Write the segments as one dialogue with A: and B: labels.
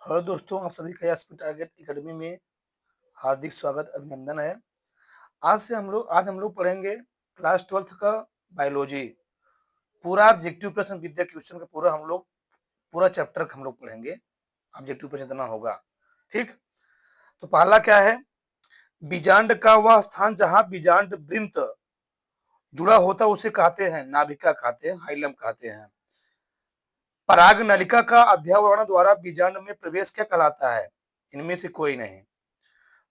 A: Hello दोस्तों, आप सभी का एसपी टारगेट एकेडमी में हार्दिक स्वागत अभिनंदन है। आज हम लोग पढ़ेंगे क्लास 12th का बायोलॉजी। पूरा ऑब्जेक्टिव प्रश्न विद्या क्वेश्चन का पूरा चैप्टर हम लोग पढ़ेंगे। ऑब्जेक्टिव प्रश्न इतना होगा, ठीक। तो पहला क्या है? बीजांड का वह स्थान जहां बीजांड वृंत जुड़ा होता उसे कहते हैं नाभिका कहते हैं, हाइलम कहते हैं। पराग नलिका का अध्यावरण द्वारा बीजांड में प्रवेश क्या कहलाता है? इनमें से कोई नहीं।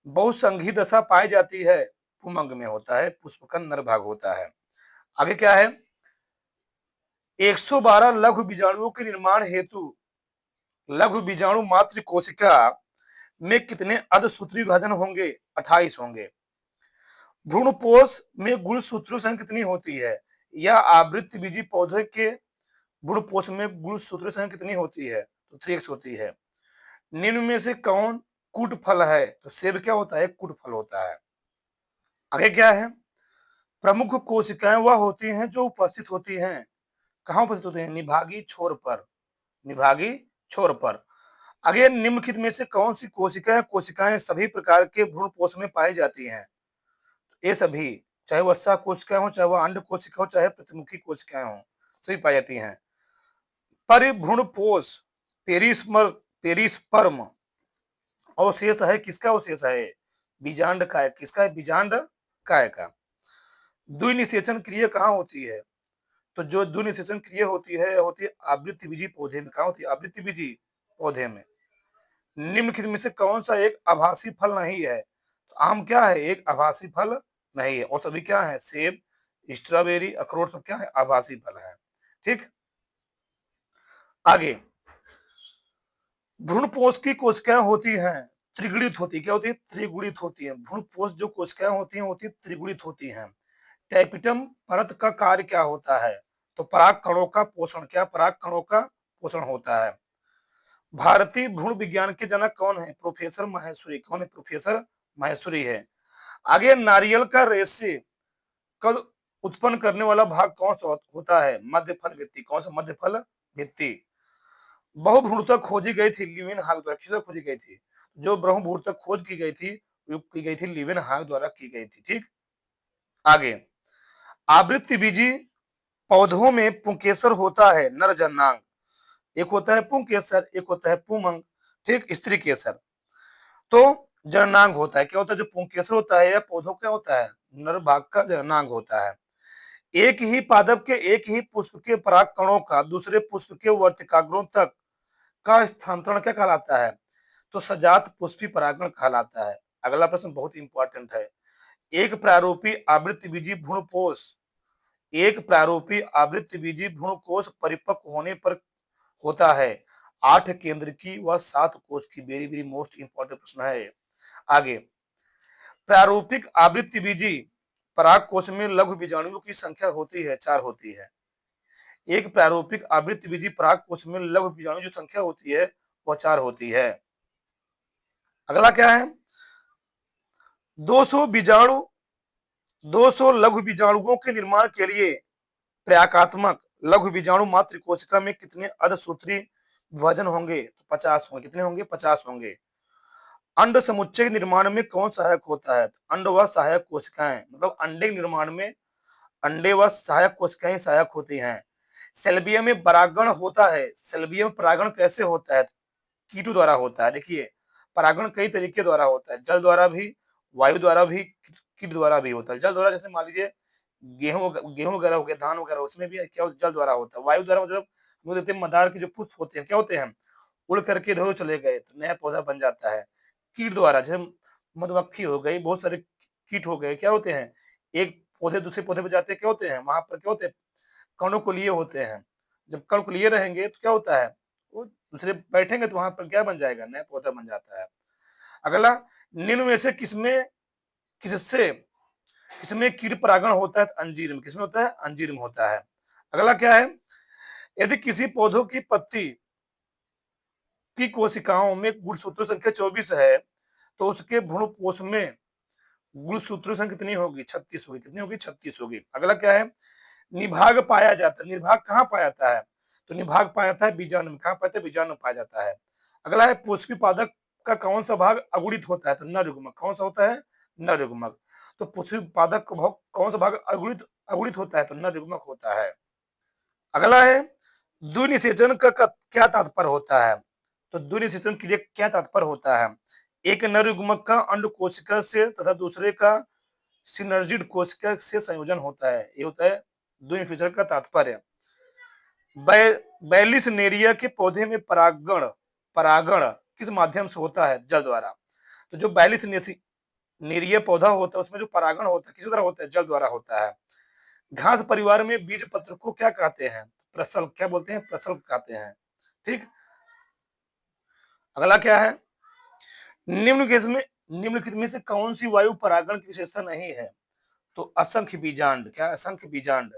A: बहुसंघी दशा पाई जाती है, पुमंग में होता है, पुष्पकन नर भाग होता है। आगे क्या है? 112 लघु बीजाणुओं के निर्माण हेतु लघु बीजाणु मात्र कोशिका में कितने अर्धसूत्री विभाजन होंगे? 28 होंगे। भ्रूणपोष में गुणसूत्रों की संख्या कितनी होती है? या आवृत्तबीजी पौधे के भ्रूणपोष में गुणसूत्रों की संख्या कितनी होती है? तो 3x होती है। निम्न में से कौन कूट फल है? तो सेब क्या होता है? कूट फल होता है। आगे क्या है? प्रमुख कोशिकाएं वह होती हैं जो उपस्थित होती हैं, कहाँ उपस्थित होती हैं? निभागी छोर पर, निभागी छोर पर। आगे निम्नलिखित में से कौन सी कोशिकाएं सभी प्रकार के भ्रूणपोष में पाई जाती हैं? ये सभी, चाहे वसा कोशिकाएं हो, चाहे वह अंड कोशिका हो, चाहे प्रतिमुखी कोशिकाएं हो, सभी पाई जाती हैं। परिभ्रूणपोष पेरिस्पर्म अवशेष है, किसका अवशेष है? बीजांड काय। किसका है? बीजांड काय का। द्विनिषेचन क्रिया कहाँ होती है? तो जो द्विनिषेचन क्रिया होती है आवृत्तिबीजी पौधे में। कहाँ होती है? आवृत्तिबीजी पौधे में। निम्नलिखित में से कौन सा एक आभासी फल नहीं है? तो आम क्या है? एक आभासी फल नहीं है। और सभी क्या है? सेब, स्ट्रॉबेरी, अखरोट सब क्या है? आभासी फल है, ठीक। आगे, भ्रूणपोष की कोशिकाएं होती हैं त्रिगुणित होती है। क्या होती है? त्रिगुणित होती है। भ्रूणपोष जो कोशिकाएं होती है त्रिगुणित होती हैं। टैपिटम परत का कार्य क्या होता है? तो पराग कणों का पोषण। क्या? पराग कणों का पोषण होता है। भारतीय भ्रूण विज्ञान के जनक कौन है? प्रोफेसर माहेश्वरी। कौन है? प्रोफेसर माहेश्वरी है। आगे, नारियल का रेशे कद उत्पन्न करने वाला भाग कौन सा होता है? मध्य फल भित्ति। कौन सा? मध्य फल भित्ति। बहुभ्रूणता खोजी गई थी लिविन हाग द्वारा। किससे खोजी गई थी? जो ब्रह्मभूर्त खोज की गई थी, की गई थी लिविन हाग द्वारा की गई थी, ठीक। आगे, आवृत्तिबीजी पौधों में पुंकेसर होता है नर जननांग। एक होता है पुंकेसर, एक होता है पुमंग, ठीक, स्त्री केसर। तो जननांग होता है। क्या होता है? जो पुंकेसर होता है या पौधों क्या होता है? नर भाग का जननांग होता है। एक ही पादप के एक ही पुष्प के पराग कणों का दूसरे पुष्प के वर्तिकाग्रों तक का स्थानांतरण क्या कहलाता है? तो सजात पुष्पी परागण कहलाता है। अगला प्रश्न बहुत इंपॉर्टेंट है। एक प्रारूपी आवृत्तिबीजी भ्रूणपोष एक प्रारूपी आवृत्तिबीजी भ्रूणकोष परिपक्व होने पर होता है 8 केंद्र की व 7 कोष की। वेरी वेरी मोस्ट इंपॉर्टेंट प्रश्न है। आगे, प्रारूपिक आवृत्तिबीजी परागकोश में लघु बीजाणुओं की संख्या होती है 4 होती है। एक प्रारूपिक आवृत्तिबीजी परागकोश में लघु बीजाणु जो संख्या होती है वह 4 होती है। अगला क्या है? 200 बीजाणु 200 लघु बीजाणुओं के निर्माण के लिए प्रयाकात्मक लघु बीजाणु मात्र कोशिका में कितने अर्धसूत्री विभाजन होंगे? तो 50 होंगे। कितने होंगे? 50 होंगे। अंड समुच्चय निर्माण में कौन सहायक होता है? अंड व सहायक कोशिकाएं, मतलब अंडे के निर्माण में अंडे व सहायक कोशिकाएं सहायक होती हैं। सेल्बिया में परागण होता है। सेल्बिया में परागण कैसे होता है? कीटों द्वारा होता है। देखिए, परागण कई तरीके द्वारा होता है, जल द्वारा भी, वायु द्वारा भी, कीट द्वारा भी होता है। जल द्वारा जैसे मान लीजिए गेहूं गेहूं वगैरह हो गया, धान वगैरह, उसमें भी क्या जल द्वारा होता है। वायु द्वारा मतलब वो देते हैं मदार के जो पुष्प होते हैं, क्या होते हैं? उड़ करके इधर चले गए तो नया पौधा बन जाता है। कीट द्वारा जैसे मधुमक्खी हो गई, बहुत सारे कीट हो गए, क्या होते हैं? एक पौधे दूसरे पौधे पे जाते हैं, क्या होते हैं? वहां पर क्या होते हैं? कणों को लिए होते हैं। जब कण को लिए रहेंगे तो क्या होता है? वो दूसरे बैठेंगे तो वहां पर क्या बन जाएगा? नया पौधा बन जाता है। अगला, निम्न में से किससे किसमें कीट परागण होता है? अंजीर में। किसमें होता है? अंजीर में होता है। अगला क्या है? यदि किसी पौधों की पत्ती की कोशिकाओं में गुणसूत्र संख्या 24 है तो उसके भ्रूणपोष में गुणसूत्र संख्या कितनी होगी? 36 होगी। कितनी होगी? 36 होगी। अगला क्या है? निभाग पाया जाता है। निर्भाग कहाँ पाया जाता है? तो निभाग पाया जाता है बीजाणु में। कहाँ पाया जाता है? बीजाणु में पाया जाता है। अगला है पुष्पी पादप का कौन सा भाग अगुणित होता है, तो नर युग्मक। कौन सा होता है, नर युग्मक। तो पुष्पी पादप का कौन सा भाग अगुणित अगुणित होता है, तो नर युग्मक होता है। अगला है द्विनिषेचन का क्या तात्पर्य होता है, तो द्विनिषेचन के लिए क्या तात्पर्य होता है, एक नर युग्मक का अंड कोशिका से तथा दूसरे का सिनर्जिड कोशिका से संयोजन होता है, ये होता है द्विनिषेचन का तात्पर्य। बैलिसनेरिया के पौधे में परागण परागण किस माध्यम से होता है, जल द्वारा। तो जो बैलिसनेरिया पौधा होता है उसमें जो परागण होता है किस द्वारा होता है, जल द्वारा होता है। घास परिवार में बीज पत्र को क्या कहते हैं, प्रसल, क्या बोलते हैं, प्रसल कहते हैं। ठीक। अगला क्या है, निम्नलिखित में से कौन सी वायु परागण की विशेषता नहीं है, तो असंख्य बीजांड। क्या, असंख्य बीजांड।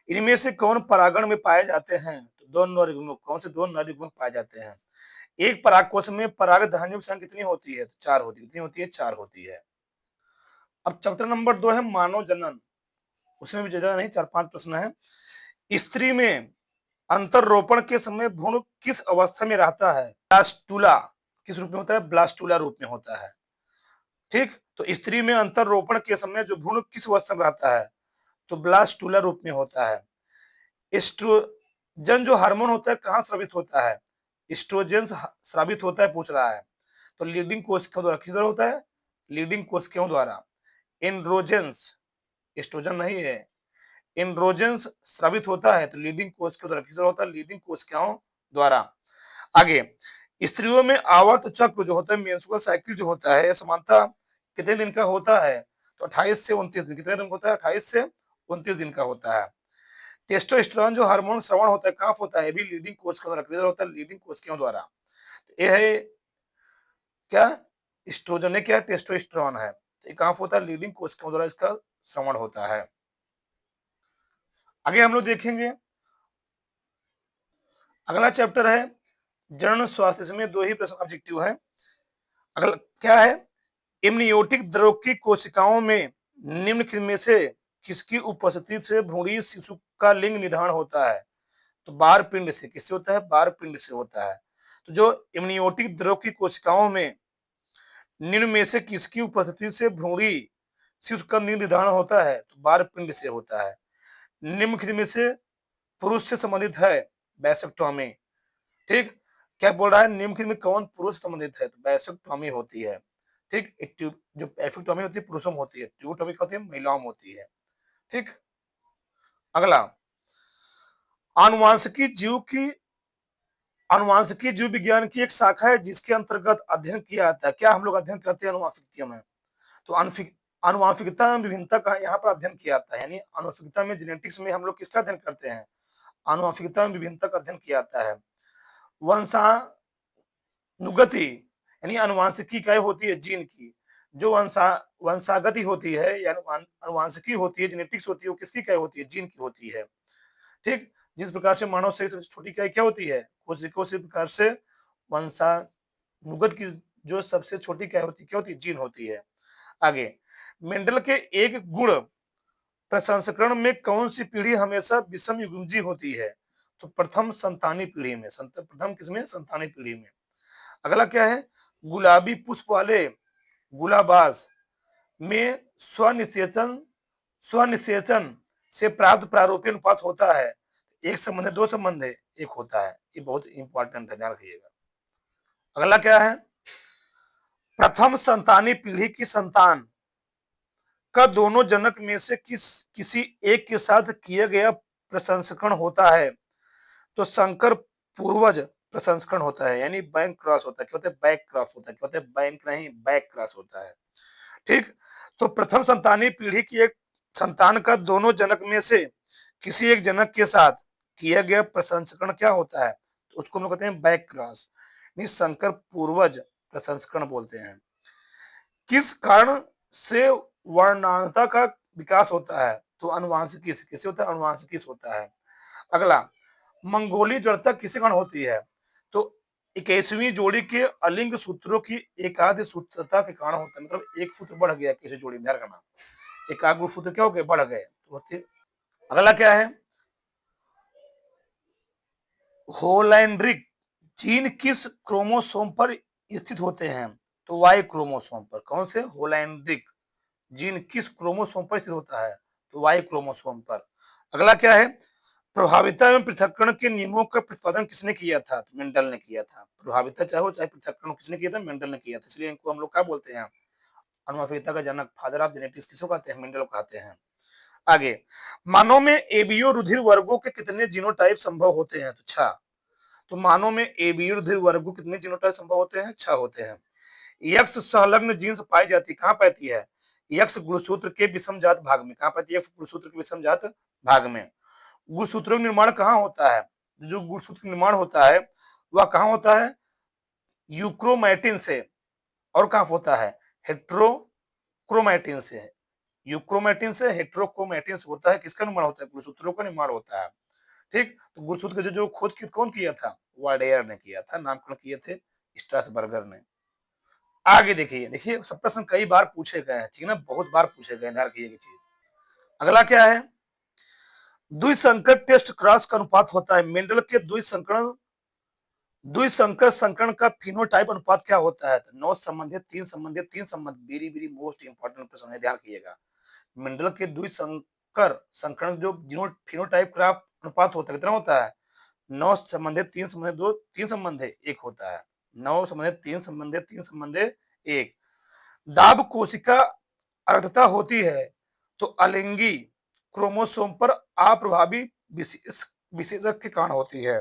A: इनमें से कौन परागण में पाए जाते हैं, तो दो नर युग्मक। कौन से दो नर युग्मक पाए जाते हैं। एक परागकोश में परागधानियों की संख्या कितनी होती है, तो 4 होती है। कितनी होती है, 4 होती है। अब चैप्टर नंबर 2 है मानव जनन, उसमें भी ज्यादा नहीं, 4-5 प्रश्न है। स्त्री में अंतररोपण के समय भ्रूण किस अवस्था में रहता है, ब्लास्टुला। किस रूप में होता है, ब्लास्टुला रूप में होता है। ठीक। तो स्त्री में अंतररोपण के समय जो भ्रूण किस अवस्था में रहता है, तो ब्लास्टुला रूप में होता है। एस्ट्रोजन जो हार्मोन होता है कहाँ स्रावित होता है, एस्ट्रोजन स्रावित होता है, पूछ रहा है। तो लीडिंग कोशिकाओं द्वारा। किस द्वारा होता है, लीडिंग कोशिकाओं द्वारा। एंड्रोजेंस, एस्ट्रोजन नहीं है, एंड्रोजेंस स्रावित होता है तो लीडिंग कोशिकाओं द्वारा। किस द्वारा होता है, लीडिंग कोशिकाओं द्वारा। आगे, स्त्रियों में आवर्त चक्र जो होता है, मेंस्ट्रुअल साइकिल जो होता है, समानता कितने दिन का होता है, तो 28 से 29 दिन। कितने दिन का होता है, 28 से 29 दिन का होता है। टेस्टोस्टेरोन जो हार्मोन श्रवण होता है कहाँ होता है, भी लीडिंग कोशिकाओं द्वारा। किधर होता है, लीडिंग कोशिकाओं द्वारा। तो ये है क्या, एस्ट्रोजन है, क्या टेस्टोस्टेरोन है। तो ये कहाँ होता है, लीडिंग कोशिकाओं द्वारा इसका श्रवण होता है। आगे हम लोग देखेंगे, अगला चैप्टर है जनन स्वास्थ्य। इसमें 2 ही प्रश्न ऑब्जेक्टिव है। अगला क्या है, एमनियोटिक द्रव की कोशिकाओं में निम्नलिखित में से किसकी उपस्थिति से भ्रूणीय शिशु का लिंग निर्धारण होता है, तो बार पिंड से। किससे होता है, बार पिंड से होता है। तो जो एमनियोटिक द्रव की कोशिकाओं में निम्न में से किसकी उपस्थिति से भ्रूणीय शिशु का लिंग निर्धारण होता है, तो बार पिंड से होता है। निम्नलिखित में से पुरुष से संबंधित है, वैसेक्टोमी। ठीक। क्या बोल रहा है, निम्नलिखित में कौन पुरुष संबंधित है, तो वैसेक्टोमी होती है। ठीक। जो एफिक्टोमी होती है पुरुषों में होती है, ट्यूबोटोमी होती है महिलाओं में होती है। ठीक। अगला, आनुवांशिकी जीव की आनुवांशिकी जीव विज्ञान की एक शाखा है जिसके अंतर्गत अध्ययन किया जाता है। क्या हम लोग अध्ययन करते हैं आनुवांशिकता में, तो आनुवांशिकता में विभिन्नता का यहाँ पर अध्ययन किया जाता है। यानी आनुवांशिकता में, जेनेटिक्स में हम लोग किसका अध्ययन करते हैं, आनुवांशिकता में विभिन्नता का अध्ययन किया जाता है। वंशानुगति यानी आनुवांशिकी क्या होती है, जीन की। जो वंशागति होती है या आनुवांशिकी होती है, जेनेटिक्स होती है, वो किसकी क्या होती है, जीन की होती है। ठीक। जिस प्रकार से मानव शरीर सबसे छोटी इकाई क्या होती है, कोशिका, उसी प्रकार से वंशानुगत की जो सबसे छोटी क्या होती है, क्या होती है, जीन होती है। आगे, मेंडल के एक गुण प्रसंस्करण में कौन सी पीढ़ी हमेशा विषम युग्मजी होती है, तो प्रथम संतानी पीढ़ी में। प्रथम किसमें, संतानी पीढ़ी में। अगला क्या है, गुलाबी पुष्प वाले गुलाबाज में स्वनिषेचन से प्राप्त प्रारूपीय अनुपात होता है, एक संबंध है, 2 संबंध है, एक होता है। ये बहुत इंपॉर्टेंट है, ध्यान रखिएगा। अगला क्या है, प्रथम संतानी पीढ़ी की संतान का दोनों जनक में से किसी एक के साथ किया गया प्रसंस्करण होता है, तो संकर पूर्वज प्रसंस्करण होता है, यानी बैंक क्रॉस होता है। क्या होता है, बैक क्रॉस होता है। क्या होता है, बैंक नहीं, बैक क्रॉस होता है। ठीक। तो प्रथम संतानी पीढ़ी की एक संतान का दोनों जनक में से किसी एक जनक के साथ किया गया प्रसंस्करण क्या होता है, तो उसको हम लोग कहते हैं बैक क्रॉस, संकर पूर्वज प्रसंस्करण बोलते हैं। किस कारण से वर्णांगता का विकास होता है, तो अनुवांशिकी से। किसे होता है, अनुवांशिकी से होता है। अगला, मंगोली जड़ता किसे कारण होती है, तो 21वीं जोड़ी के अलिंग सूत्रों की एकाध सूत्रता के कारण होता है। मतलब एक सूत्र बढ़ गया किसी जोड़ी में, ध्यान रखना, एकाग्र सूत्र क्या हो गए, बढ़ गए तो होते। अगला क्या है, होलैंड्रिक जीन किस क्रोमोसोम पर स्थित होते हैं? तो वाई क्रोमोसोम पर। कौन से? होलैंड्रिक जीन किस क्रोमोसोम पर स्थित होता है? तो वाई क्रोमोसोम पर। अगला क्या है? प्रभाविता एवं पृथक्करण के नियमों का प्रतिपादन किसने किया था? तो मेंडल ने किया था। प्रभाविता चाहे हो चाहे पृथक्करण किसने किया था? मेंडल ने किया था। इसलिए इनको हम लोग क्या बोलते हैं? अनुवंशिकता का जनक, फादर ऑफ जेनेटिक्स किसको कहते हैं? मेंडल को कहते हैं। आगे, मानव में एबीओ रुधिर वर्गों के कितने जीनोटाइप संभव होते हैं? तो 6। तो मानव में एबीओ रुधिर वर्गों कितने जीनोटाइप संभव होते हैं? 6 होते हैं। यक्ष संलग्न जीन्स पाई जाती कहां पाती है? यक्ष गुणसूत्र के विषमजात भाग में। कहां पाती है? गुणसूत्र के विषमजात भाग में। गुणसूत्रों का निर्माण कहां होता है? जो गुणसूत्र निर्माण होता है वह कहां होता है? यूक्रोमैटिन से। और कहां होता है? हेट्रोक्रोमैटिन से। यूक्रोमैटिन से, हेट्रोक्रोमैटिन से होता है। किसका निर्माण होता है? गुणसूत्रों का निर्माण होता है। ठीक, तो गुणसूत्र का जो खोज कौन किया था? वाडेयर ने किया था। नामकरण किए थे स्ट्रासबर्गर ने। आगे देखिए, देखिए सब प्रश्न कई बार पूछे गए हैं, ठीक है ना, बहुत बार पूछे गए, ध्यान रखिए चीज। अगला क्या है? द्विसंकर टेस्ट क्रॉस का अनुपात होता है। मेंडल के द्विसंकर संकरण का फिनोटाइप अनुपात क्या होता है? तो 9 संबंधित, 3 संबंधित, 3 संबंधित। वेरी वेरी मोस्ट इंपॉर्टेंट प्रश्न है, ध्यान रखिएगा। मेंडल के द्विसंकर संकरण जो फिनोटाइप का अनुपात होता है कितना होता है? 9 संबंधित, 3 संबंधित, 2, 3 संबंधित, 1 होता है। 9 संबंधित, 3 संबंधित, 3 संबंधित, 1। दाब कोशिका अर्धता होती है तो अलिंगी क्रोमोसोम पर अप्रभावी विशेषक के कारण होती है।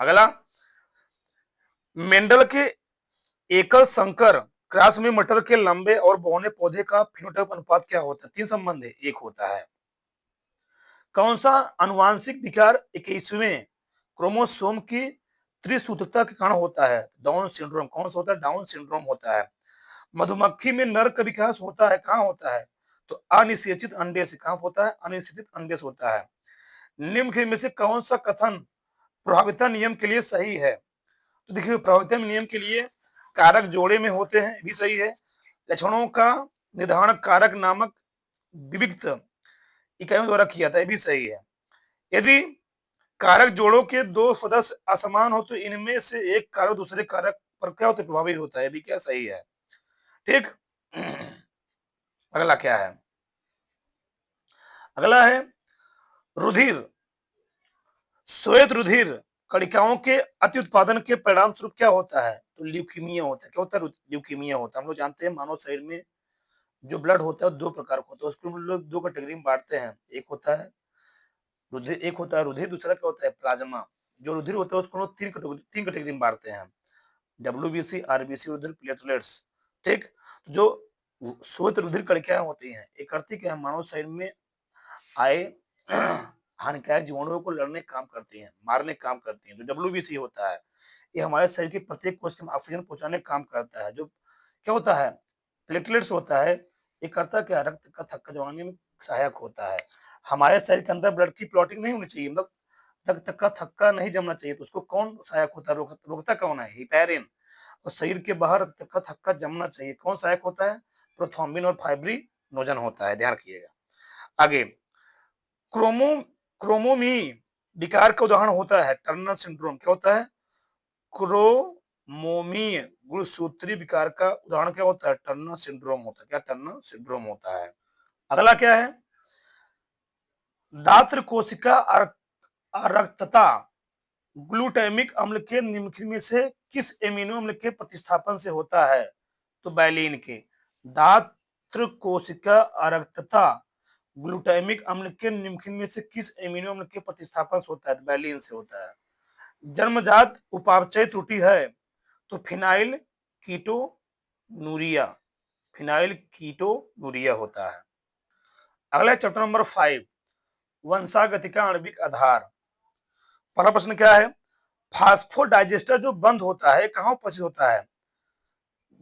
A: अगला, मेंडल के एकल संकर क्रॉस में मटर के लंबे और बौने पौधे का फिनोटाइप अनुपात क्या होता है? 3 संबंध है, 1 होता है। कौन सा अनुवांशिक विकार 21वें क्रोमोसोम की त्रिसूत्रता के कारण होता है? Down syndrome. कौन सा होता है? डाउन सिंड्रोम होता है। मधुमक्खी में नर का विकास होता है कहां होता है? तो अनिषेचित अंडे से। कहां होता है? अनिषेचित अंडे से होता है। निम्न में से कौन सा कथन प्रभाविता नियम के लिए सही है? तो देखिए, प्रभाविता नियम के लिए कारक जोड़े में होते हैं, भी सही है। लक्षणों का निर्धारण कारक नामक विविक्त इकाइयों द्वारा किया था, ये भी सही है। यदि कारक जोड़ों के 2 सदस्य असमान हो तो इनमें से एक कारक दूसरे कारक पर क्या होता है? प्रभावी होता है, भी क्या सही है। ठीक। अगला क्या है? अगला है रुधिर, श्वेत रुधिर कणिकाओं के अति उत्पादन के परिणाम स्वरूप क्या होता है? तो ल्यूकीमिया होता है। क्या होता है? ल्यूकीमिया होता है। हम लोग जानते हैं मानव शरीर में जो ब्लड होता है 2 प्रकार का होता है, उसको हम लोग 2 कैटेगरी में बांटते हैं। एक होता है रुधिर, एक होता है रुधिर, दूसरा क्या होता है? प्लाज्मा। जो रुधिर होता है उसको हम लोग 3 कैटेगरी में बांटते हैं। डब्ल्यूबीसी, आरबीसी, रुधिर, प्लेटलेट्स। ठीक, तो जो श्वेत रुधिर कणिकाएं होती हैं, ये करती क्या है? मानव शरीर में आए हानिकारक जीवाणुओं को लड़ने का काम करती हैं, मारने का काम करती हैं। जो डब्ल्यूबीसी होता है, ये हमारे शरीर के प्रत्येक कोशिका में ऑक्सीजन पहुंचाने का काम करता है। जो क्या होता है? प्लेटलेट्स होता है, ये करता क्या? रक्त का थक्का जमाने में सहायक होता है। हमारे शरीर के अंदर ब्लड की क्लॉटिंग नहीं होनी चाहिए, मतलब रक्त का थक्का नहीं जमना चाहिए, तो उसको कौन सहायक होता है? रोकता कौन है? हिपैरिन। और शरीर के बाहर रक्त का थक्का जमना चाहिए, कौन सहायक होता है? प्रोथ्रोम्बिन और फाइब्रिनोजन होता है, ध्यान रखिएगा। आगे, क्रोमो क्रोमोमी विकार का उदाहरण होता है टर्नर सिंड्रोम। क्या होता है? क्रोमोमी गुणसूत्री विकार का उदाहरण क्या होता है? टर्नर सिंड्रोम होता है। क्या? टर्नर सिंड्रोम होता है। अगला क्या है? दात्र कोशिका अरक्तता ग्लूटामिक अम्ल के निम्नलिखित में से किस एमिनो अम्ल के प्रतिस्थापन से होता है? तो बैलीन के। दात्र कोशिका अरक्तता ग्लूटामिक अम्ल के निम्नलिखित में से किस एमिनो अम्ल के प्रतिस्थापन से होता है? तो बैलीन से होता है। जन्मजात उपापचय त्रुटि है तो फिनाइल कीटोनूरिया, फिनाइल कीटोनूरिया होता है। अगला चैप्टर नंबर 5, वंशागति का आणविक आधार। पहला प्रश्न क्या है? फास्फोडाइजेस्टर जो बंद होता है कहां उपस्थित होता है?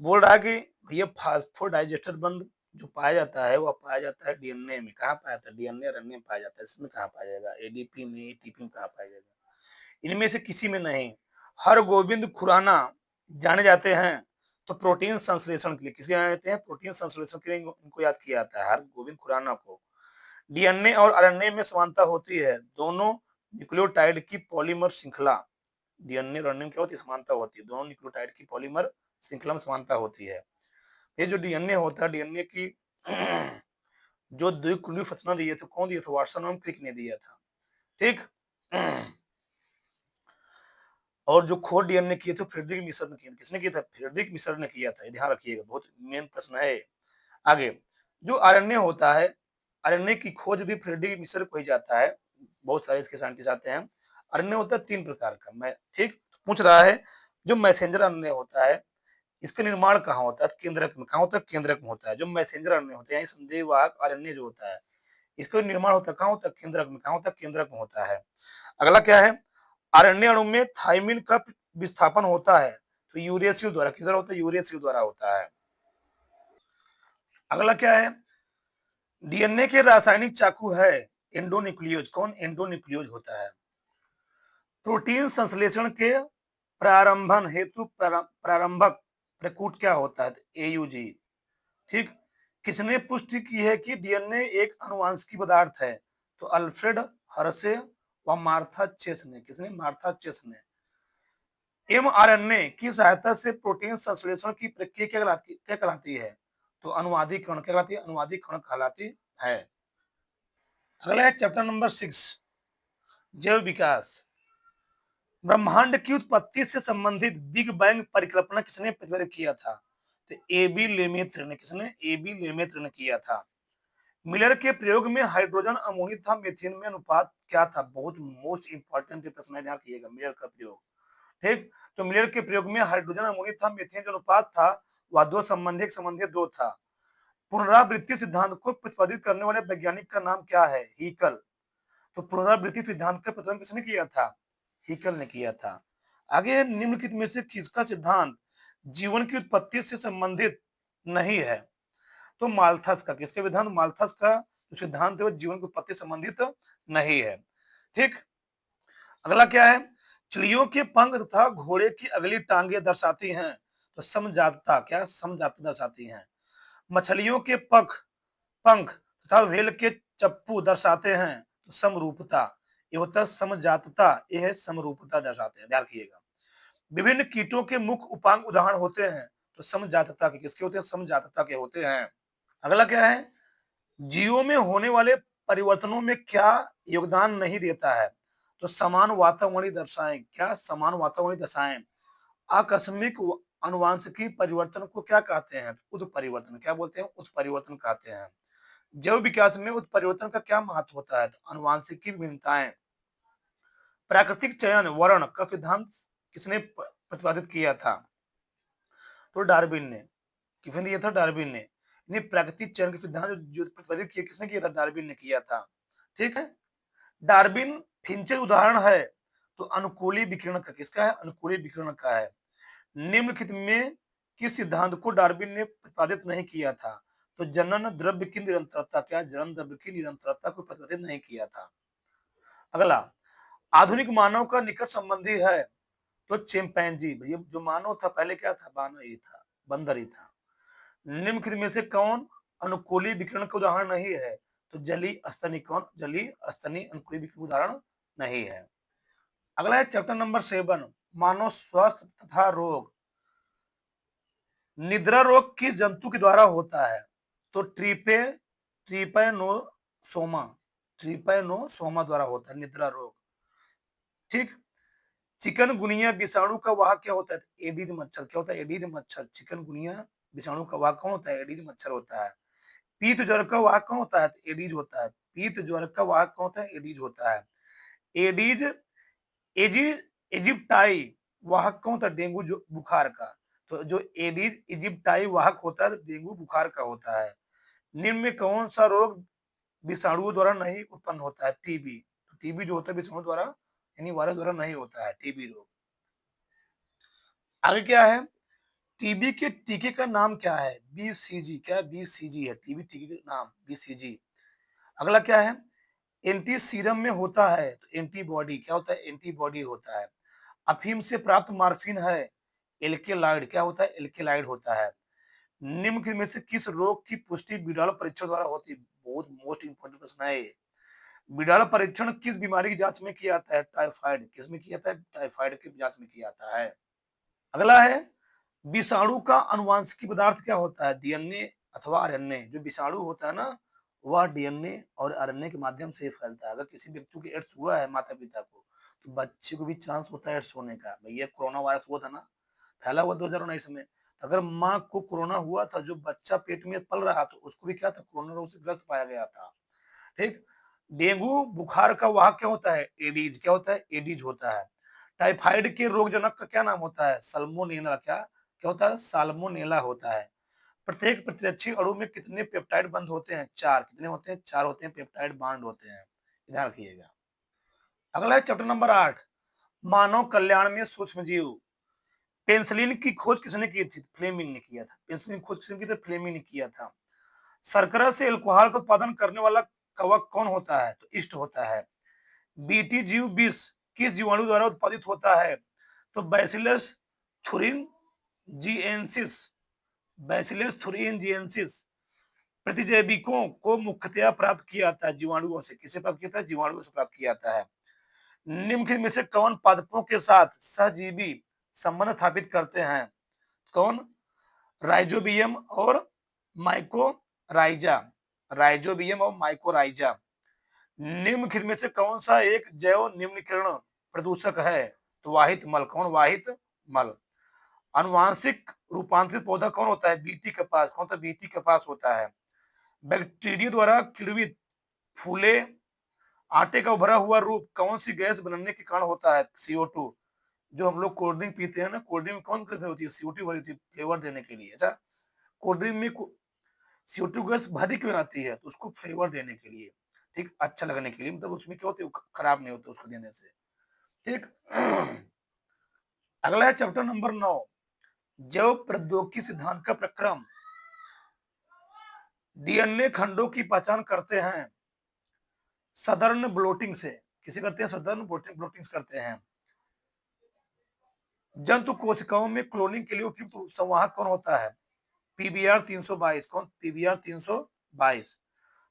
A: बोल रहा है कि भैया फास्फोडाइजेस्टर बंद जो पाया जाता है वह पाया जाता है डीएनए में। कहाँ पाया जाता है? डीएनए आरएनए में पाया जाता है। इसमें कहाँ पाया जाएगा? एडीपी में, एटीपी में कहाँ पाया जाएगा? इनमें से किसी में नहीं। हर गोविंद खुराना जाने जाते हैं तो प्रोटीन संश्लेषण के लिए। किसके जाने जाते हैं? प्रोटीन संश्लेषण के लिए इनको याद किया जाता है, हर गोविंद खुराना को। डीएनए और आरएनए में समानता होती है, दोनों न्यूक्लियोटाइड की पॉलीमर श्रृंखला डीएनए और आरएनए में क्या होती है, समानता होती है, दोनों न्यूक्लियोटाइड की पॉलीमर श्रृंखला में समानता होती है। ये जो डीएनए होता है, डीएनए की जो द्विकुंडली संरचना दी थी, कौन दिया था, वाटसन और क्रिक ने दिया था, ठीक। और जो खोज डीएनए किए थे फ्रेडरिक मिशर ने किए, किसने किया था, फ्रेडरिक मिशर ने किया था, ध्यान रखिएगा, बहुत मेन प्रश्न है। आगे जो आरएनए होता है, आरएनए की खोज भी फ्रेडरिक मिशर को ही जाता है, बहुत सारे इसके साइंटिस्ट आते हैं। आरएनए होता है 3 प्रकार का, मैं ठीक पूछ रहा है। जो मैसेंजर आरएनए होता है, इसका निर्माण कहाँ होता है, केंद्रक में, कहाँ होता है, केंद्रक में होता है। जो मैसेंजर आरएनए होते हैं, संदेहवाहक आरएनए जो होता है, इसका निर्माण होता है कहाँ होता है, केंद्रक में, कहाँ होता है, केंद्रक में होता है। अगला क्या है, आरएनए अणु में थाइमिन का विस्थापन होता है, तो यूरेसिल द्वारा, किधर होता है, यूरेसिल द्वारा होता है। अगला क्या है, डीएनए के रासायनिक चाकू है एंडोन्यूक्लियोज, कौन, एंडोन्यूक्लियोज होता है। प्रोटीन संश्लेषण के प्रारंभन हेतु प्रारंभक प्रकूट क्या होता है, एयूजी, ठीक। किसने पुष्टि की है कि डीएनए एक आनुवंशिक पदार्थ है, तो अल्फ्रेड हर्शे व मार्था चेस ने, किसने, मार्था चेस ने। एमआरएनए की सहायता से प्रोटीन संश्लेषण की प्रक्रिया क्या कहलाती है, तो अनुवादीकरण, क्या कहलाती है, अनुवादीकरण कहलाती है। अगला है चैप्टर नंबर 6, जैव विकास। ब्रह्मांड की उत्पत्ति से संबंधित बिग बैंग परिकल्पना किसने प्रतिपादित किया था, तो एबी लेमेत्र ने, किसने, एबी लेमेत्र ने किया था। मिलर के प्रयोग में हाइड्रोजन अमोनिया तथा मीथेन में अनुपात क्या था, बहुत मोस्ट इंपॉर्टेंट प्रश्न है, ध्यान रखिएगा, मिलर का प्रयोग, ठीक। तो मिलर के प्रयोग में हाइड्रोजन अमोनिया तथा मीथेन जो अनुपात था, वह 2 संबंधी, संबंधी 2 था। पुनरावृत्ति सिद्धांत को प्रतिपादित करने वाले वैज्ञानिक का नाम क्या है, हीकल। तो पुनरावृत्ति सिद्धांत का प्रतिपादन किसने किया था, हीकल ने किया था। आगे निम्नलिखित में से किसका सिद्धांत जीवन की उत्पत्ति से संबंधित नहीं है, तो माल्थस का, किसके विधान, माल्थस का जो सिद्धांत है वो जीवन की उत्पत्ति संबंधित नहीं है, ठीक। अगला क्या है, चिड़ियों के पंख तथा घोड़े की अगली टांगे दर्शाती हैं, तो समजातता, क्या, समजातता दर्शाती हैं। मछलियों के पंख तथा व्हेल के चप्पू दर्शाते हैं, तो समरूपता, ये होता है समजातता, ये है समरूपता दर्शाते हैं, ध्यान रखिएगा। विभिन्न कीटों के मुख्य उपांग उदाहरण होते हैं, तो समजातता के, किसके होते हैं, समजातता के होते हैं। अगला क्या है, जीवों में होने वाले परिवर्तनों में क्या योगदान नहीं देता है, तो समान वातावरणीय दशाएं, क्या, समान वातावरणीय दशाएं। आकस्मिक अनुवांशिकी परिवर्तन को क्या कहते हैं, उत्परिवर्तन, क्या बोलते हैं, उत्परिवर्तन कहते हैं। जैव विकास में उत्परिवर्तन का क्या महत्व होता है, तो अनुवांशिकी विभिन्नताएं। प्राकृतिक चयन वर्ण का सिद्धांत किसने प्रतिपादित किया था, तो डार्विन ने, किसने दिया था, डार्विन ने। नहीं, प्राकृतिक चयन के सिद्धांत जो प्रतिपादित किया, किसने किया था, डार्विन ने किया था, ठीक है। डार्विन फिंचर उदाहरण है, तो अनुकूली विकिरण का, किसका है, अनुकूली विकिरण का है। निम्नलिखित में किस सिद्धांत को डार्विन ने प्रतिपादित नहीं किया था, तो जनन द्रव्य की निरंतरता, क्या, जनन द्रव्य की निरंतरता को प्रतिपादित नहीं किया था। अगला, आधुनिक मानव का निकट संबंधी है, तो चिंपैंजी, भैया जो मानव था पहले क्या था, मानव ही था, बंदर ही था। निम्नलिखित में से कौन अनुकूली विकिरण का उदाहरण नहीं है, तो जली स्तनी, कौन, जली स्तनी अनुकूली विकिरण उदाहरण नहीं है। अगला है चैप्टर नंबर 7, मानव स्वास्थ्य तथा रोग। निद्रा रोग किस जंतु के द्वारा होता है, तो ट्रिपैनोसोमा, ट्रिपैनोसोमा द्वारा होता है निद्रा रोग, ठीक। चिकनगुनिया विषाणु का वाहक क्या होता है, एडीज मच्छर, क्या होता है, एडीज मच्छर। चिकनगुनिया विषाणु का वाहक कौन होता है, एडीज मच्छर होता है। पीत ज्वर का वाहक कौन होता है, एडीज होता है। पीत ज्वर का वाहक कौन होता है, एडीज होता है। एडीज एजी इजिप्टाई वाहक कौन होता है, डेंगू जो बुखार का। तो जो एडीज इजिप्टाई वाहक होता है, डेंगू बुखार का होता है। निम्न में कौन सा रोग विषाणुओं द्वारा नहीं उत्पन्न होता है, टीबी। तो टीबी जो होता है विषाणु द्वारा यानी वायरस द्वारा नहीं होता है, टीबी रोग। आगे क्या है, टीबी के टीके का नाम क्या है, बीसीजी, क्या, बीसीजी है टीबी टीके का नाम, बीसीजी। अगला क्या है, एंटी सीरम में होता है, तो एंटीबॉडी, क्या होता है, एंटीबॉडी होता है। अफीम से प्राप्त मार्फिन है, एल्केलाइड, क्या होता है, एल्केलाइड होता है। निम्न में से किस रोग की पुष्टि विरल परीक्षण द्वारा होती है, बहुत मोस्ट इंपोर्टेंट प्रश्न है। बिडाल परीक्षण किस बीमारी की जांच में किया जाता है? टाइफाइड। किस में किया जाता है? टाइफाइड की जांच में किया जाता है। अगला है विषाणु का अनुवांशिक पदार्थ क्या होता है? डीएनए अथवा आरएनए। जो विषाणु होता है ना, वह डीएनए और आरएनए के माध्यम से फैलता है। अगर किसी व्यक्ति को एड्स हुआ है माता पिता को, तो बच्चे को भी चांस होता है एड्स होने का। भैया कोरोना वायरस हुआ था ना, फैला हुआ 2019 में। तो अगर माँ को कोरोना हुआ था, जो बच्चा पेट में पल रहा था उसको भी क्या था, कोरोना रोग से ग्रस्त पाया गया था। ठीक। डेंगू बुखार का वाहक क्या होता है? एडीज। क्या होता है? एडीज होता है। टाइफाइड के रोगजनक का क्या नाम होता है? सल्मोनेला। क्या क्या होता है? साल्मोनेला होता है। प्रत्येक प्रतिरक्षी अणु में कितने पेप्टाइड बंध होते हैं? 4। कितने होते हैं? 4 होते हैं पेप्टाइड बांड होते हैं। ध्यान रखिएगा। अगला है चैप्टर नंबर 8, मानव कल्याण में सूक्ष्म जीव। पेंसिलिन की खोज किसने की थी? फ्लेमिंग ने किया था। पेंसिलिन की खोज किसने की थी? फ्लेमिंग ने किया था। शर्करा से अल्कोहल का उत्पादन करने वाला कवक कौन होता है? तो ईस्ट होता है। बीटी जीव विष किस जीवाणु द्वारा उत्पादित होता है? तो बैसिलस थुरिनजिएंसिस। बैसिलस थुरिनजिएंसिस प्रतिजैविकों को मुख्यतया प्राप्त किया जाता है जीवाणुओं से। किसे प्राप्त किया जाता है? जीवाणुओं से प्राप्त किया जाता है। निम्न में से कौन पादपों के साथ सहजीवी संबंध स्थापित करते हैं? कौन? राइजोबियम और माइकोराइजा। राइजोबियम और माइकोराइजा। निम्नलिखित में से कौन सा एक जैव निम्नीकरण प्रदूषक है? तो वाहित मल। कौन? वाहित मल। अनुवांशिक रूपांतरित पौधा कौन होता है? बीटी कपास। कौन सा? बीटी कपास होता है। बैक्टीरिया द्वारा किण्वित फूले आटे का उभरा हुआ रूप कौन सी गैस बनने के कारण होता है? CO2। जो हम लोग कोल्ड ड्रिंक पीते हैं ना, कोल्ड ड्रिंक में कौन सी होती है? CO2 भरी होती है, फ्लेवर देने के लिए। अच्छा, कोल्ड ड्रिंक में CO2 गैस भरी क्यों आती है? तो उसको फ्लेवर देने के लिए। ठीक, अच्छा लगने के लिए। मतलब उसमें क्या होती है, खराब नहीं होता उसको देने से। ठीक। अगला है चैप्टर नंबर 9, जैव प्रौद्योगिकी सिद्धांत का प्रक्रम। डीएनए खंडों की पहचान करते हैं सदर्न ब्लोटिंग से। किसे करते हैं? सदर्न ब्लोटिंग करते हैं। जंतु कोशिकाओं में क्लोनिंग के लिए उपयुक्त संवाहक कौन होता है? PBR 322। कौन? PBR 322।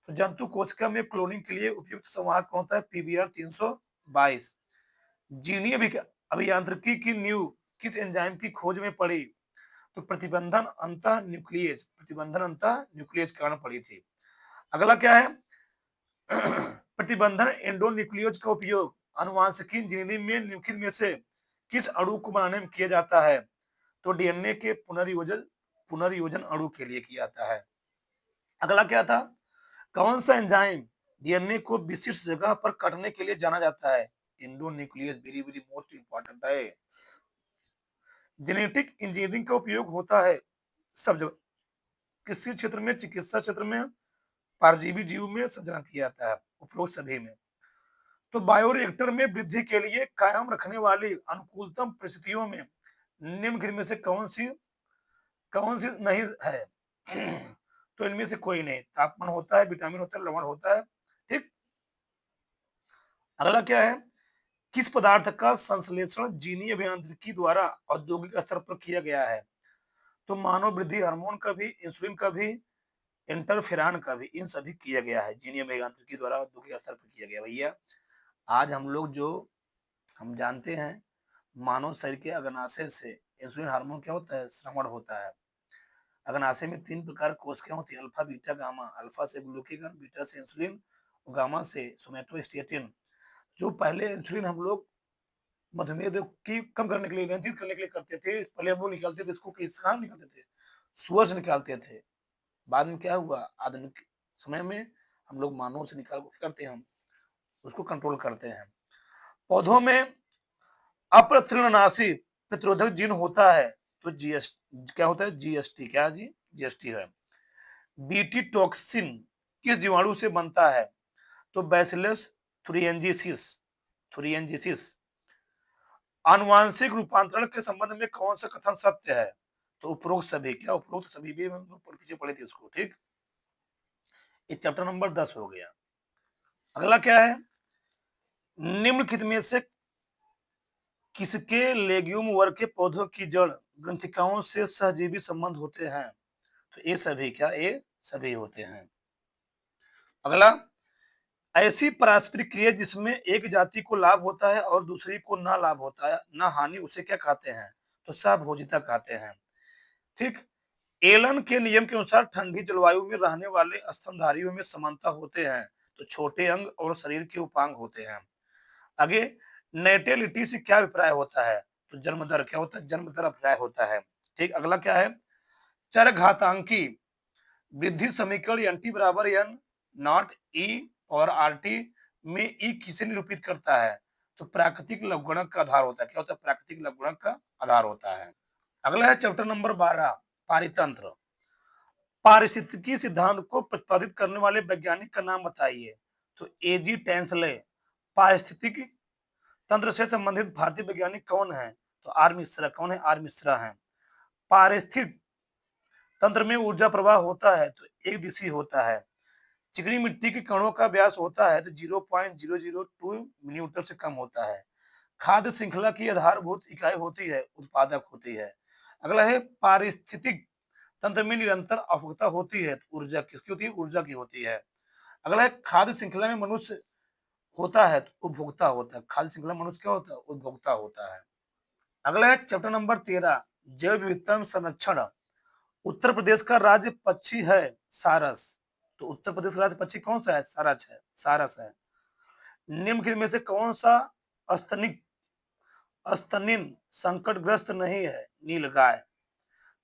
A: तो जंतु कोशिका में क्लोनिंग के लिए उपयुक्त संवाहक कौन होता है? PBR 322। जीनीय अभियांत्रिकी की नींव किस एंजाइम की खोज में पड़ी? तो प्रतिबंधन अंतः न्यूक्लियस। प्रतिबंधन अंतः न्यूक्लियस के कारण पड़ी थी। अगला क्या है? प्रतिबंधन एंडोन्यूक्लियोज का उपयोग आनुवंशिकी इंजीनियरिंग में निम्नलिखित में से किस अणु को बनाने में किया जाता है? तो डीएनए के पुनर्योजन अणु के लिए किया जाता है। अगला क्या था? कौन सा एंजाइम डीएनए को विशिष्ट जगह पर काटने के लिए जाना जाता है? Endonuclease. Very very most important है। जेनेटिक इंजीनियरिंग का उपयोग होता है सब जगह। कृषि क्षेत्र में, चिकित्सा क्षेत्र में, परजीवी जीव में सब जगह किया जाता है, उपरोक्त सभी में। तो बायोरिएक्टर में वृद्धि के लिए कायम रखने वाली अनुकूलतम परिस्थितियों में निम्नलिखित में से कौन सी नहीं है? तो इनमें से कोई नहीं। तापमान होता है, विटामिन होता है, लवण होता है। ठीक। अगला क्या है? किस पदार्थ का संश्लेषण जीनी अभियांत्रिकी द्वारा औद्योगिक स्तर पर किया गया है? तो मानव वृद्धि हार्मोन का भी, इंसुलिन का भी, इंटरफेरॉन का भी, इन सभी किया गया है जीनी अभियांत्रिकी द्वारा औद्योगिक स्तर पर किया गया। भैया आज हम लोग जो हम जानते हैं, मानव शरीर के अग्नाशय से इंसुलिन हार्मोन क्या होता है? श्रवण होता है। अग्नाशय में 3 प्रकार कोशिकाएं होती है, अल्फा बीटा गामा। अल्फा से ग्लूकेगन, बीटा से इंसुलिन, गामा से सोमेटोस्टेटिन। जो पहले इंसुलिन हम लोग मधुमेह रोग की कम करने के लिए, नियंत्रित करने के लिए करते थे, पहले हम लोग निकालते थे इसको, किस काम निकालते थे? सुअर से निकालते थे। बाद में क्या हुआ? आधुनिक समय में हम लोग मानव से निकाल के करते हैं, हम उसको कंट्रोल करते हैं। पौधों में अप्रतृणनाशी प्रतिरोधक जीन होता है, तो क्या होता है? GST। क्या जी? GST है। बीटी टॉक्सिन किस जीवाणु से बनता है? तो बैसिलस थुरिएंजिसिस। थुरिएंजिसिस। आनुवांशिक रूपांतरण के संबंध में कौन सा कथन सत्य है? तो उपरोक्त सभी। क्या? उपरोक्त सभी भी हम लोग पीछे पढ़े थे इसको। ठीक। ये चैप्टर नंबर 10 हो गया। अगला क्या है? निम्नलिखित में से किसके लेग्यूम वर्ग के पौधों की जड़ ग्रंथिकाओं से सहजीवी संबंध होते हैं? तो ये सभी। क्या? ये सभी होते हैं। अगला, ऐसी पारस्परिक क्रिया जिसमें एक जाति को लाभ होता है और दूसरी को ना लाभ होता है, ना हानि, उसे क्या कहते हैं? तो सहभोजिता कहते हैं। ठीक। एलन के नियम के अनुसार ठंडी जलवायु में रहने वाले स्तनधारियों में समानता होते हैं, तो छोटे अंग और शरीर के उपांग होते हैं। आगे, नेटेलिटी से क्या अभिप्राय होता है? तो जन्म दर क्या होता है? जन्म दर अभिप्राय होता है। ठीक। अगला क्या है? चरघातांकी वृद्धि समीकरण एन टी बराबर एन नॉट ई और आर टी में ई किसे निरूपित करता है? तो प्राकृतिक लघुगणक का आधार होता है। क्या होता है? प्राकृतिक लघुगणक का आधार होता है। अगला है चैप्टर नंबर 12, पारितंत्र। पारिस्थितिकी सिद्धांत को प्रतिपादित करने वाले वैज्ञानिक का नाम बताइए। तो एजी टेंसले। पारिस्थितिकी तंत्र से संबंधित भारतीय वैज्ञानिक कौन है? तो आर मिश्रा। कौन है? आर मिश्रा है। पारिस्थितिक तंत्र में ऊर्जा प्रवाह होता है तो एक दिशी होता है। चिकनी मिट्टी के कणों का व्यास होता है तो 0.002 मिलीमीटर से कम होता है। खाद्य श्रृंखला की आधारभूत इकाई होती है, उत्पादक होती है। अगला है पारिस्थितिक तंत्र में निरंतर अवकता होती है, तो ऊर्जा किसकी होती है? ऊर्जा की होती है। अगला है खाद्य श्रृंखला में मनुष्य होता है तो उपभोक्ता होता है। खाद्य श्रृंखला मनुष्य क्या होता है? उपभोक्ता होता है। अगला है चैप्टर नंबर 13, जैव विविधता संरक्षण। उत्तर प्रदेश का राज्य पक्षी है सारस। तो उत्तर प्रदेश का राज्य पक्षी कौन सा है? सारस है। सारस है। निम्न में से कौन सा स्तनिक स्तनिन संकटग्रस्त नहीं है? नीलगाय।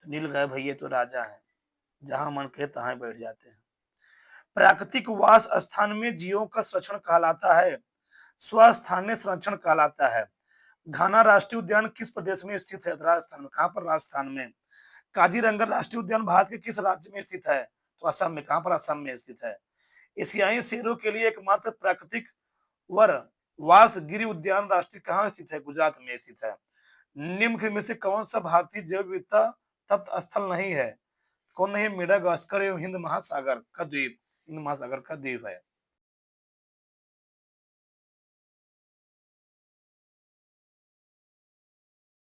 A: तो नीलगाय भैया तो राजा है, जहां मन कहे तहां बैठ जाते हैं। प्राकृतिक वास स्थान में जीवों का संरक्षण कहलाता है, स्वस्थानीय संरक्षण कहलाता है। घाना राष्ट्रीय उद्यान किस प्रदेश में स्थित है? राजस्थान में। कहां पर? राजस्थान में। काजीरंगा राष्ट्रीय उद्यान भारत के किस राज्य में स्थित है? तो असम में। कहां पर? असम में स्थित है। एशियाई शेरों के लिए एकमात्र प्राकृतिक वर वास गिरी उद्यान राष्ट्रीय कहां स्थित है? गुजरात में स्थित है। निम्न में से कौन सा भारतीय जैव विविधता तप्त स्थल नहीं है? कौन नहीं है? मेडागास्कर एवं हिंद महासागर का द्वीप। हिंद महासागर का द्वीप है।